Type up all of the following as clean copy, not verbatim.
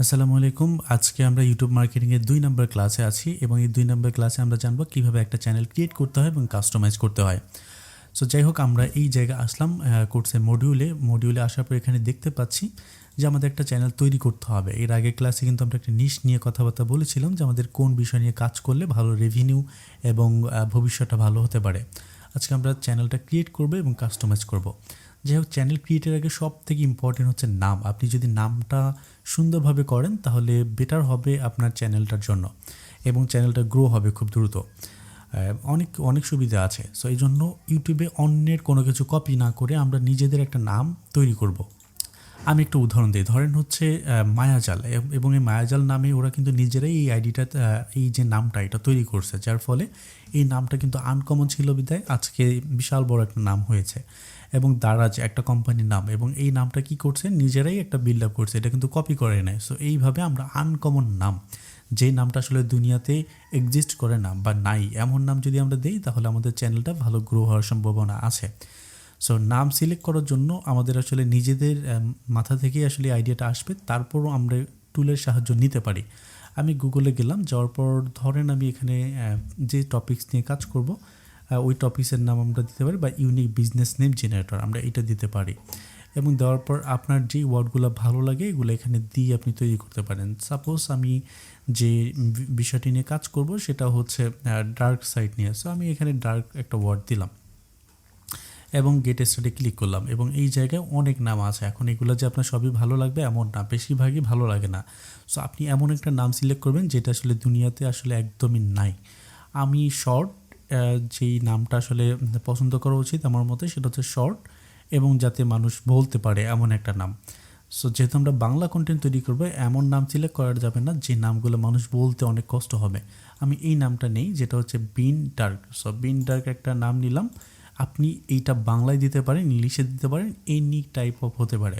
আসসালামু আলাইকুম। আজকে আমরা ইউটিউব মার্কেটিংয়ের ২ নম্বর ক্লাসে আছি এবং এই ২ নম্বর ক্লাসে আমরা জানব কীভাবে একটা চ্যানেল ক্রিয়েট করতে হয় এবং কাস্টমাইজ করতে হয়। সো যাই হোক, আমরা এই জায়গায় আসলাম কোর্সের মডিউলে আসার পর এখানে দেখতে পাচ্ছি যে আমাদের একটা চ্যানেল তৈরি করতে হবে। এর আগের ক্লাসে কিন্তু আমরা একটা নিশ নিয়ে কথাবার্তা বলেছিলাম যে আমাদের কোন বিষয় নিয়ে কাজ করলে ভালো রেভিনিউ এবং ভবিষ্যৎটা ভালো হতে পারে। আজকে আমরা চ্যানেলটা ক্রিয়েট করব এবং কাস্টমাইজ করব। যাই হোক, চ্যানেল ক্রিয়েটের আগে সব থেকে ইম্পর্টেন্ট হচ্ছে নাম। আপনি যদি নামটা সুন্দরভাবে করেন তাহলে বেটার হবে আপনার চ্যানেলটার জন্য এবং চ্যানেলটা গ্রো হবে খুব দ্রুত। অনেক সুবিধা আছে। সো এই জন্য ইউটিউবে অন্যের কোনো কিছু কপি না করে আমরা নিজেদের একটা নাম তৈরি করব। আমি একটা উদাহরণ দিই। ধরেন হচ্ছে মায়াজাল, এবং এই মায়াজাল নামে ওরা কিন্তু নিজেরাই এই আইডিটা, এই যে নামটা এটা তৈরি করছে, যার ফলে এই নামটা কিন্তু আনকমন ছিল বিধায় আজকে বিশাল বড় একটা নাম হয়েছে। এবং দারাজ একটা কোম্পানির নাম, এবং এই নামটা কি করছে, নিজেরাই একটা বিল্ড আপ করছে, এটা কিন্তু কপি করে নেয়। সো এইভাবে আমরা আনকমন নাম, যে নামটা আসলে দুনিয়াতে এক্সিস্ট করে না বা নাই, এমন নাম যদি আমরা দিই তাহলে আমাদের চ্যানেলটা ভালো গ্রো হওয়ার সম্ভাবনা আছে। সো নাম সিলেক্ট করার জন্য আমাদের আসলে নিজেদের মাথা থেকেই আসলে আইডিয়াটা আসবে, তারপরও আমরা টুলের সাহায্য নিতে পারি। আমি গুগলে গেলাম, যাওয়ার পর ধরেন আমি এখানে যে টপিকস নিয়ে কাজ করব ওই টপিক্সের নাম আমরা দিতে পারি, বা ইউনিক বিজনেস নেম জেনারেটর আমরা এটা দিতে পারি। এবং দেওয়ার পর আপনার যে ওয়ার্ডগুলো ভালো লাগে এগুলো এখানে দিয়ে আপনি তৈরি করতে পারেন। সাপোজ আমি যে বিষয়টি নিয়ে কাজ করব সেটা হচ্ছে ডার্ক সাইড নিয়ে। সো আমি এখানে ডার্ক একটা ওয়ার্ড দিলাম এবং গেট স্টার্টে ক্লিক করলাম, এবং এই জায়গায় অনেক নাম আছে। এখন এগুলো যে আপনার সবই ভালো লাগবে এমন না, বেশিরভাগই ভালো লাগে না। সো আপনি এমন একটা নাম সিলেক্ট করবেন যেটা আসলে দুনিয়াতে আসলে একদমই নাই। আমি শর্ট, যেই নামটা আসলে পছন্দ করা উচিত আমার মতে সেটা হচ্ছে শর্ট, এবং যাতে মানুষ বলতে পারে এমন একটা নাম। সো যেহেতু আমরা বাংলা কন্টেন্ট তৈরি করবো, এমন নাম সিলেক্ট করা যাবে না যে নামগুলো মানুষ বলতে অনেক কষ্ট হবে। আমি এই নামটা নেই, যেটা হচ্ছে বিন ডার্ক। সো বিন ডার্ক একটা নাম নিলাম। আপনি এইটা বাংলায় দিতে পারেন, ইংলিশে দিতে পারেন, এনি টাইপ অফ হতে পারে।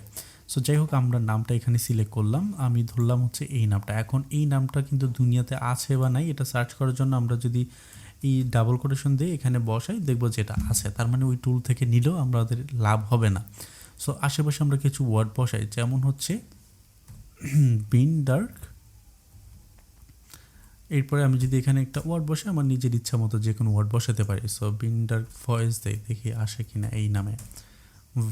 সো যাই হোক, আমরা নামটা এখানে সিলেক্ট করলাম। আমি ধরলাম হচ্ছে এই নামটা। এখন এই নামটা কিন্তু দুনিয়াতে আছে বা নাই এটা সার্চ করার জন্য আমরা যদি এই ডাবল কোটেশন দিয়ে এখানে বসাই, দেখবো যেটা আছে, তার মানে ওই টুল থেকে নিলেও আমাদের লাভ হবে না। সো আশেপাশে আমরা কিছু ওয়ার্ড বসাই, যেমন হচ্ছে বিন ডার্ক। এরপরে আমি যদি এখানে একটা ওয়ার্ড বসে আমার নিজের ইচ্ছা মতো যে কোনো ওয়ার্ড বসাতে পারি। সো বিন ডার্ক ভয়েস দেই, দেখি আসে কিনা এই নামে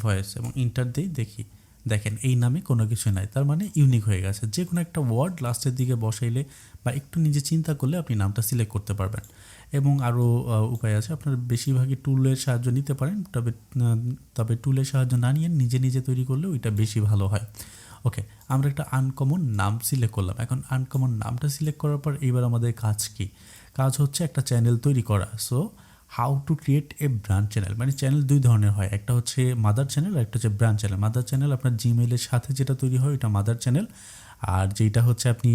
ভয়েস, এবং ইন্টার দেই, দেখি দেখেন এই নামে কোনো কিছু নাই, তার মানে ইউনিক হয়ে গেছে। যে কোনো একটা ওয়ার্ড লাস্টের দিকে বসাইলে বা একটু নিজে চিন্তা করলে আপনি নামটা সিলেক্ট করতে পারবেন। এবং আরও উপায় আছে, আপনার বেশিরভাগই টুলের সাহায্য নিতে পারেন, তবে টুলের সাহায্য না নিয়ে নিজে নিজে তৈরি করলে ওইটা বেশি ভালো হয়। ওকে, আমরা একটা আনকমন নাম সিলেক্ট করলাম। এখন আনকমন নামটা সিলেক্ট করার পর এইবার আমাদের কাজ কি? কাজ হচ্ছে একটা চ্যানেল তৈরি করা। So how to create a brand channel, মানে চ্যানেল দুই ধরনের হয়, একটা হচ্ছে মাদার চ্যানেল আর একটা হচ্ছে ব্র্যান্ড চ্যানেল। মাদার চ্যানেল আপনার জিমেইলের সাথে যেটা তৈরি হয় ওইটা মাদার চ্যানেল, আর যেটা হচ্ছে আপনি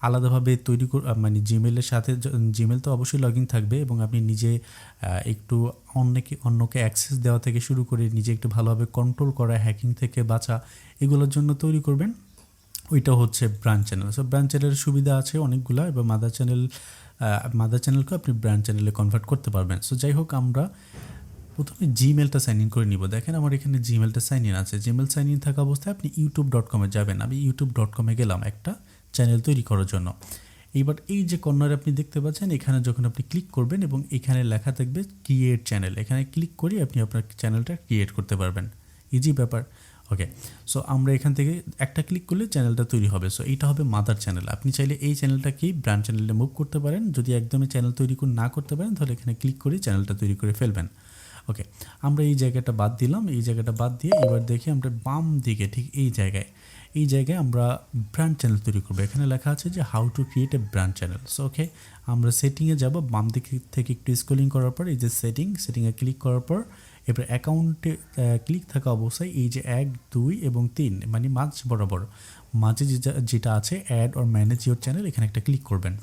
আলাদাভাবে তৈরি মানে জিমেইলের সাথে, জিমেইল তো অবশ্যই লগ ইন থাকবে এবং আপনি নিজে একটু অন্যকে অ্যাক্সেস দেওয়া থেকে শুরু করে নিজে একটু ভালোভাবে কন্ট্রোল করা, হ্যাকিং থেকে বাঁচা, এগুলোর জন্য তৈরি করবেন, ওইটা হচ্ছে ব্র্যান্ড চ্যানেল। সো ব্র্যান্ড চ্যানেলের সুবিধা আছে অনেকগুলো, এবং মাদার চ্যানেলকে আপনি ব্র্যান্ড চ্যানেলে কনভার্ট করতে পারবেন। সো যাই হোক, আমরা প্রথমে জিমেলটা সাইন ইন করে নিব। দেখেন আমার এখানে জিমেলটা সাইন ইন আছে। জিমেল সাইন ইন থাকা অবস্থায় আপনি youtube.com-এ যাবেন। আমি youtube.com-এ গেলাম একটা চ্যানেল তৈরি করার জন্য। এইবার এই যে কর্নারে আপনি দেখতে পাচ্ছেন, এখানে যখন আপনি ক্লিক করবেন এবং এখানে লেখা থাকবে ক্রিয়েট চ্যানেল, এখানে ক্লিক করে আপনি আপনার চ্যানেলটা ক্রিয়েট করতে পারবেন। ইজি ব্যাপার। ওকে, সো আমরা এখান থেকে একটা ক্লিক করলে চ্যানেলটা তৈরি হবে। সো এইটা হবে মাদার চ্যানেল। আপনি চাইলে এই চ্যানেলটাকেই ব্র্যান্ড চ্যানেলে মুভ করতে পারেন। যদি একদমই চ্যানেল তৈরি না করতে পারেন তাহলে এখানে ক্লিক করে চ্যানেলটা তৈরি করে ফেলবেন। ওকে, আমরা এই জায়গাটা বাদ দিলাম। এই জায়গাটা বাদ দিয়ে এবার দেখি আমরা বাম দিকে ঠিক এই জায়গায় আমরা ব্র্যান্ড চ্যানেল তৈরি করবো। এখানে লেখা আছে যে how to create a brand channel. So okay, আমরা সেটিংয়ে যাব। বাম দিক থেকে একটু স্ক্রলিং করার পর এই যে সেটিংয়ে ক্লিক করার পর এবার অ্যাকাউন্টে ক্লিক থাকা অবস্থায় এই যে 1, 2 এবং 3 মানে বরাবর মাঝে যেটা আছে add or manage your channel, এখানে একটা ক্লিক করবেন।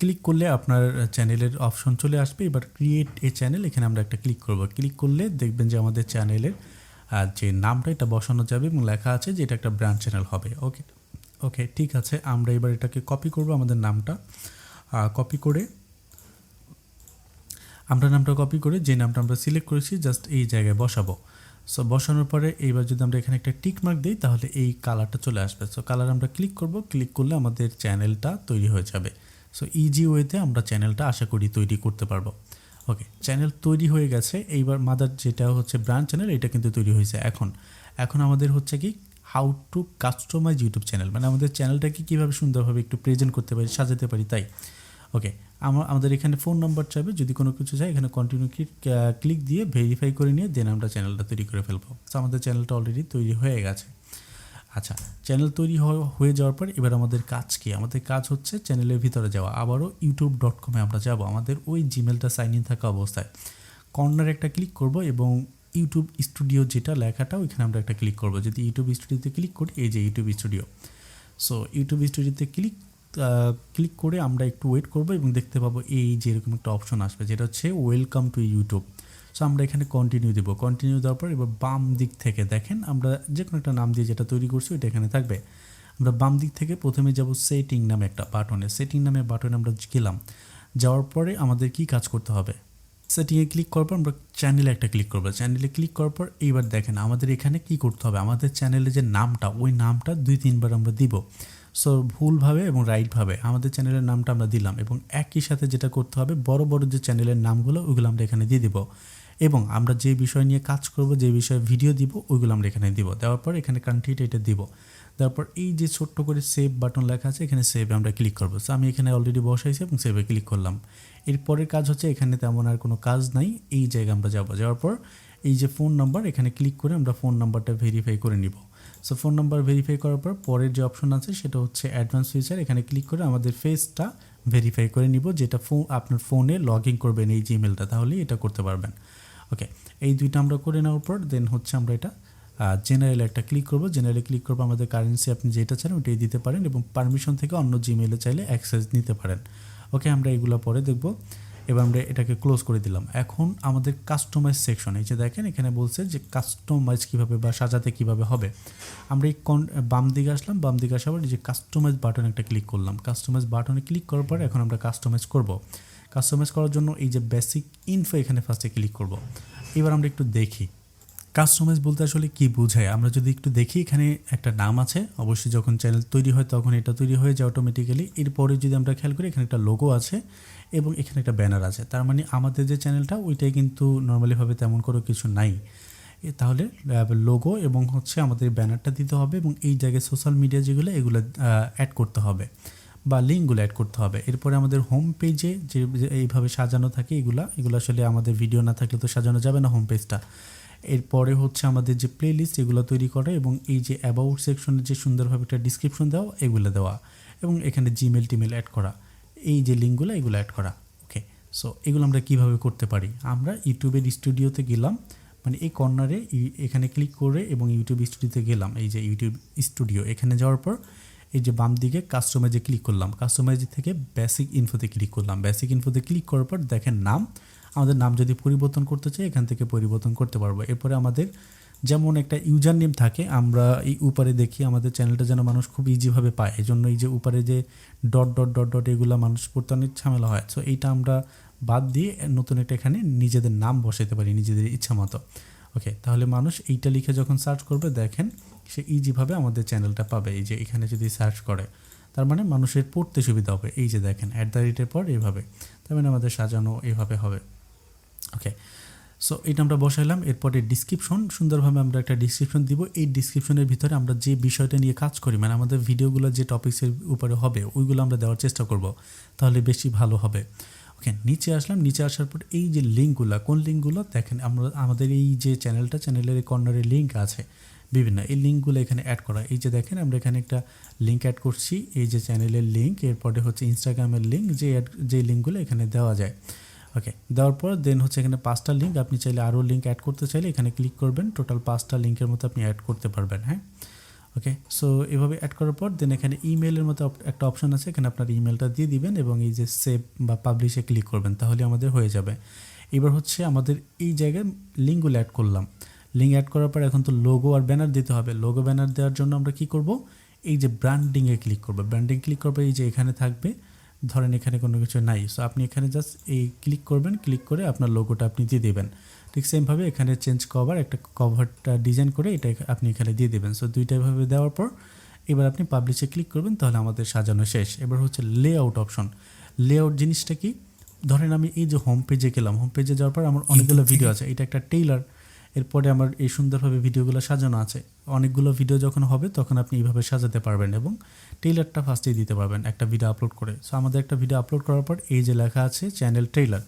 ক্লিক করলে আপনার চ্যানেলের অপশন চলে আসবে। এবার ক্রিয়েট এ চ্যানেল, এখানে আমরা একটা ক্লিক করব। ক্লিক করলে দেখবেন যে আমাদের চ্যানেলের যে নামটা এটা বসানো যাবে এবং লেখা আছে যে এটা একটা ব্র্যান্ড চ্যানেল হবে। ওকে, ঠিক আছে। আমরা এবার এটাকে কপি করব, আমাদের নামটা কপি করে যে নামটা আমরা সিলেক্ট করেছি জাস্ট এই জায়গায় বসাবো। সো বসানোর পরে এইবার যদি আমরা এখানে একটা টিক মার্ক দিই তাহলে এই কালারটা চলে আসবে। সো কালার আমরা ক্লিক করব, ক্লিক করলে আমাদের চ্যানেলটা তৈরি হয়ে যাবে। সো ইজি ওয়েতে আমরা চ্যানেলটা আশা করি তৈরি করতে পারবো। ওকে, চ্যানেল তৈরি হয়ে গেছে। এইবার মাদার যেটা হচ্ছে ব্র্যান্ড চ্যানেল, এটা কিন্তু তৈরি হয়েছে। এখন আমাদের হচ্ছে কি how to customize YouTube channel, মানে আমাদের চ্যানেলটাকে কীভাবে সুন্দরভাবে একটু প্রেজেন্ট করতে পারি, সাজাতে পারি। তাই ওকে, আমাদের এখানে ফোন নাম্বার চাইবে, যদি কোনো কিছু চাই এখানে কন্টিনিউ ক্লিক দিয়ে ভেরিফাই করে নিয়ে দেন আমরা চ্যানেলটা তৈরি করে ফেলবো। তো আমাদের চ্যানেলটা অলরেডি তৈরি হয়ে গেছে। আচ্ছা, চ্যানেল তৈরি হয়ে যাওয়ার পর এবার আমাদের কাজ কি? আমাদের কাজ হচ্ছে চ্যানেলের ভিতরে যাওয়া। আবারও youtube.com-এ আমরা যাব। আমাদের ওই জিমেলটা সাইন ইন থাকা অবস্থায় কর্নারে একটা ক্লিক করব এবং ইউটিউব স্টুডিও যেটা লেখাটা ওইখানে আমরা একটা ক্লিক করব। যদি ইউটিউব স্টুডিওতে ক্লিক করি, এই যে ইউটিউব স্টুডিও, সো ইউটিউব স্টুডিওতে ক্লিক করে আমরা একটু ওয়েট করব এবং দেখতে পাবো এই যে এরকম একটা অপশন আসবে যেটা হচ্ছে ওয়েলকাম টু ইউটিউব। সো আমরা এখানে কন্টিনিউ দেবো। কন্টিনিউ দেওয়ার পর এবার বাম দিক থেকে দেখেন আমরা যে কোনো একটা নাম দিয়ে যেটা তৈরি করছি ওইটা এখানে থাকবে। আমরা বাম দিক থেকে প্রথমে যাব সেটিং নামে একটা বাটনে। সেটিং নামে বাটনে আমরা গেলাম, যাওয়ার পরে আমাদের কি কাজ করতে হবে? সেটিংয়ে ক্লিক করার পর আমরা চ্যানেলে একটা ক্লিক করবো। চ্যানেলে ক্লিক করার পর এইবার দেখেন আমাদের এখানে কি করতে হবে, আমাদের চ্যানেলে যে নামটা ওই নামটা 2-3 বার আমরা দিব। সো ভুলভাবে এবং রাইটভাবে আমাদের চ্যানেলের নামটা আমরা দিলাম এবং একই সাথে যেটা করতে হবে বড় বড় যে চ্যানেলের নামগুলো ওইগুলো আমরা এখানে দিয়ে দিব এবং আমরা যে বিষয় নিয়ে কাজ করব, যে বিষয়ে ভিডিও দিব ওইগুলো আমরা এখানে দিব। দেওয়ার পর এখানে কান্ট্রিটা এটা দিব। তারপর এই যে ছোট্ট করে সেভ বাটন লেখা আছে এখানে সেভে আমরা ক্লিক করবো। সো আমি এখানে অলরেডি বসাইছি এবং সেভে ক্লিক করলাম। এরপরের কাজ হচ্ছে এখানে তেমন আর কোনো কাজ নাই, এই জায়গায় আমরা যাওয়ার পর এই যে ফোন নাম্বার এখানে ক্লিক করে আমরা ফোন নাম্বারটা ভেরিফাই করে নিব। সো ফোন নাম্বার ভেরিফাই করার পর পরের যে অপশন আছে সেটা হচ্ছে অ্যাডভান্স ফিচার। এখানে ক্লিক করে আমাদের ফেসটা ভেরিফাই করে নিব, যেটা আপনার ফোনে লগ ইন করবেন এই জিমেলটা, তাহলেই এটা করতে পারবেন। ওকে, এই দুইটা আমরা করে নেওয়ার পর দেন হচ্ছে আমরা এটা জেনারেলে একটা ক্লিক করব। জেনারেলে ক্লিক করবো, আমাদের কারেন্সি আপনি যেটা চান ওইটাই দিতে পারেন এবং পারমিশন থেকে অন্য জিমেলে চাইলে অ্যাক্সেস নিতে পারেন। ওকে, আমরা এগুলো পরে দেখব। এবার আমরা এটাকে ক্লোজ করে দিলাম। এখন আমাদের কাস্টমাইজ সেকশন, এই যে দেখেন এখানে বলছে যে কাস্টমাইজ কীভাবে বা সাজাতে কীভাবে হবে। আমরা এই বাম দিকে আসলাম, বাম দিকে আসার পর যে কাস্টমাইজ বাটনে একটা ক্লিক করলাম। কাস্টমাইজ বাটনে ক্লিক করার পর এখন আমরা কাস্টমাইজ করব। কাস্টমাইজ করার জন্য এই যে বেসিক ইনফো এখানে ফার্স্টে ক্লিক করব। এবার আমরা একটু দেখি কাস্টমাইজ বলতে আসলে কি বোঝায়। আমরা যদি একটু দেখি এখানে একটা নাম আছে, অবশ্যই যখন চ্যানেল তৈরি হয় তখন এটা তৈরি হয়ে যায় অটোমেটিক্যালি। এরপরে যদি আমরা খেয়াল করি এখানে একটা লোগো আছে এবং এখানে একটা ব্যানার আছে, তার মানে আমাদের যে চ্যানেলটা ওইটাই কিন্তু নর্মালিভাবে তেমন করে কিছু নাই। তাহলে লোগো এবং হচ্ছে আমাদের ব্যানারটা দিতে হবে এবং এই জায়গায় সোশ্যাল মিডিয়া যেগুলো এগুলো অ্যাড করতে হবে বা লিঙ্কগুলো অ্যাড করতে হবে। এরপরে আমাদের হোম পেজে যে এইভাবে সাজানো থাকে এগুলো আসলে আমাদের ভিডিও না থাকলে তো সাজানো যাবে না হোম পেজটা। এরপরে হচ্ছে আমাদের যে প্লে লিস্ট এগুলো তৈরি করা এবং এই যে অ্যাবাউট সেকশনে যে সুন্দরভাবে একটা ডিসক্রিপশন দেওয়া এগুলো দেওয়া এবং এখানে জিমেল টিমেল অ্যাড করা, এই যে লিঙ্কগুলো এগুলো অ্যাড করা। ওকে, সো এগুলো আমরা কীভাবে করতে পারি? আমরা ইউটিউবের স্টুডিওতে গেলাম, মানে এই কর্নারে এখানে ক্লিক করে এবং ইউটিউব স্টুডিওতে গেলাম। এই যে ইউটিউব স্টুডিও এখানে যাওয়ার পর এই যে বাম দিকে কাস্টমাইজে ক্লিক করলাম। কাস্টমাইজ থেকে বেসিক ইনফোতে ক্লিক করলাম। বেসিক ইনফোতে ক্লিক করার পর দেখেন নাম, আমাদের নাম যদি পরিবর্তন করতে চাই এখান থেকে পরিবর্তন করতে পারবো। এরপরে আমাদের যেমন একটা ইউজার নেম থাকে, আমরা এই উপরে দেখি আমাদের চ্যানেলটা যেন মানুষ খুব ইজিভাবে পায়, এই জন্য এই যে উপরে যে ডট ডট ডট ডট এগুলো মানুষ পড়তে অনেক ঝামেলা হয়। সো এইটা আমরা বাদ দিয়ে নতুন একটা এখানে নিজেদের নাম বসাতে পারি নিজেদের ইচ্ছা মতো। ওকে, তাহলে মানুষ এইটা লিখে যখন সার্চ করবে দেখেন সে ইজিভাবে আমাদের চ্যানেলটা পাবে। এই যে এখানে যদি সার্চ করে তার মানে মানুষের পড়তে সুবিধা হবে। এই যে দেখেন @ পর এইভাবে, তার মানে আমাদের সাজানো এইভাবে হবে। ওকে, সো এটা আমরা বসাইলাম। এরপরে ডিসক্রিপশন, সুন্দরভাবে আমরা একটা ডিসক্রিপশন দিব। এই ডিসক্রিপশনের ভিতরে আমরা যে বিষয়টা নিয়ে কাজ করি, মানে আমাদের ভিডিওগুলো যে টপিক্সের উপরে হবে ওইগুলো আমরা দেওয়ার চেষ্টা করব, তাহলে বেশি ভালো হবে। ওকে, নিচে আসলাম। নিচে আসার পর এই যে লিঙ্কগুলো, কোন লিঙ্কগুলো দেখেন, আমাদের এই যে চ্যানেলের এই কর্নারে লিঙ্ক আছে বিভিন্ন, এই লিঙ্কগুলো এখানে অ্যাড করা। এই যে দেখেন আমরা এখানে একটা লিঙ্ক অ্যাড করছি, এই যে চ্যানেলের লিঙ্ক, এরপরে হচ্ছে ইনস্টাগ্রামের লিঙ্ক, যে লিঙ্কগুলো এখানে দেওয়া যায়। ওকে, দেওয়ার পর দেন হচ্ছে এখানে 5টা লিঙ্ক, আপনি চাইলে আরও লিঙ্ক অ্যাড করতে চাইলে এখানে ক্লিক করবেন, টোটাল 5টা লিঙ্কের মতো আপনি অ্যাড করতে পারবেন। হ্যাঁ, ওকে, সো এভাবে অ্যাড করার পর দেন এখানে ইমেলের মতো একটা অপশন আছে, এখানে আপনার ইমেলটা দিয়ে দিবেন এবং এই যে সেভ বা পাবলিশে ক্লিক করবেন, তাহলে আমাদের হয়ে যাবে। এবার হচ্ছে আমাদের এই জায়গায় লিঙ্কগুলো অ্যাড করলাম। লিঙ্ক অ্যাড করার পর এখন তো লোগো আর ব্যানার দিতে হবে। লোগো ব্যানার দেওয়ার জন্য আমরা কি করব, এই যে ব্র্যান্ডিংয়ে ক্লিক করব। ব্র্যান্ডিং ক্লিক করবে, এই যে এখানে থাকবে, ধরেন এখানে কোনো কিছু নাই, সো আপনি এখানে জাস্ট এই ক্লিক করবেন, ক্লিক করে আপনার লোগোটা আপনি দিয়ে দেবেন। ঠিক সেমভাবে এখানে চেঞ্জ কভার একটা কভারটা ডিজাইন করে এটা আপনি এখানে দিয়ে দেবেন। সো দুইটাভাবে দেওয়ার পর এবার আপনি পাবলিশে ক্লিক করবেন, তাহলে আমাদের সাজানো শেষ। এবার হচ্ছে লেআউট অপশন। লেআউট জিনিসটা কি, ধরেন আমি এই যে হোম পেজে গেলাম, হোম পেজে যাওয়ার পর আমার অনেকগুলো ভিডিও আছে, এটা একটা টেইলার, এরপরে আমার এই সুন্দরভাবে ভিডিওগুলো সাজানো আছে। অনেকগুলো ভিডিও যখন হবে তখন আপনি এইভাবে সাজাতে পারবেন এবং টেইলারটা ফার্স্টেই দিতে পারবেন একটা ভিডিও আপলোড করে। সো আমাদের একটা ভিডিও আপলোড করার পর এই যে লেখা আছে চ্যানেল ট্রেইলার,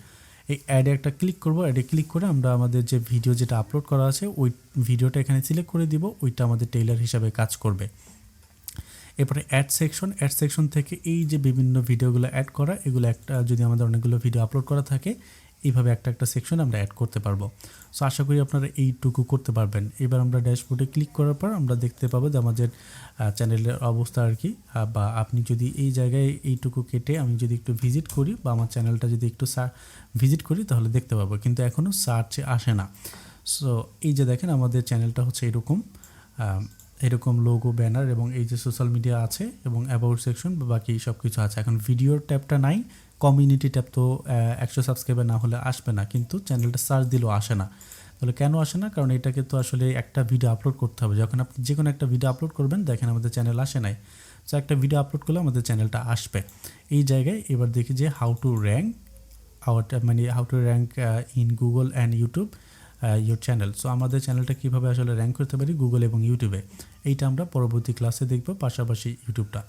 এই অ্যাডে একটা ক্লিক করব। অ্যাডে ক্লিক করে আমরা আমাদের যে ভিডিও যেটা আপলোড করা আছে ওই ভিডিওটা এখানে সিলেক্ট করে দিব, ওইটা আমাদের ট্রেইলার হিসাবে কাজ করবে। এরপরে অ্যাড সেকশন থেকে এই যে বিভিন্ন ভিডিওগুলো অ্যাড করা, এগুলো একটা যদি আমাদের অনেকগুলো ভিডিও আপলোড করা থাকে এইভাবে একটা সেকশন আমরা অ্যাড করতে পারবো। সো আশা করি আপনারা এইটুকু করতে পারবেন। এবার আমরা ড্যাশবোর্ডে ক্লিক করার পর আমরা দেখতে পাবো যে আমাদের চ্যানেলের অবস্থা আর কি। বা আপনি যদি এই জায়গায় এইটুকু কেটে আমি যদি একটু ভিজিট করি বা আমার চ্যানেলটা যদি একটু ভিজিট করি তাহলে দেখতে পাবো, কিন্তু এখনও সার্চে আসে না। সো এই যে দেখেন আমাদের চ্যানেলটা হচ্ছে এরকম লোগো, ব্যানার এবং এই যে সোশ্যাল মিডিয়া আছে এবং অ্যাবাউট সেকশন বা বাকি সব কিছু আছে। এখন ভিডিওর ট্যাবটা নাই, কমিউনিটি ট্যাব তো 100 সাবস্ক্রাইবার না হলে আসবে না, কিন্তু চ্যানেলটা সার্চ দিলেও আসে না। তাহলে কেন আসে না? কারণ এটাকে তো আসলে একটা ভিডিও আপলোড করতে হবে। যখন আপনি যে কোনো একটা ভিডিও আপলোড করবেন, দেখেন আমাদের চ্যানেল আসে নাই। সো একটা ভিডিও আপলোড করলে আমাদের চ্যানেলটা আসবে। এই জায়গায় এবার দেখি যে how to rank in Google and YouTube your channel. So আমাদের চ্যানেলটা কীভাবে আসলে র্যাঙ্ক করতে পারি গুগল এবং ইউটিউবে, এইটা আমরা পরবর্তী ক্লাসে দেখব, পাশাপাশি ইউটিউবটা।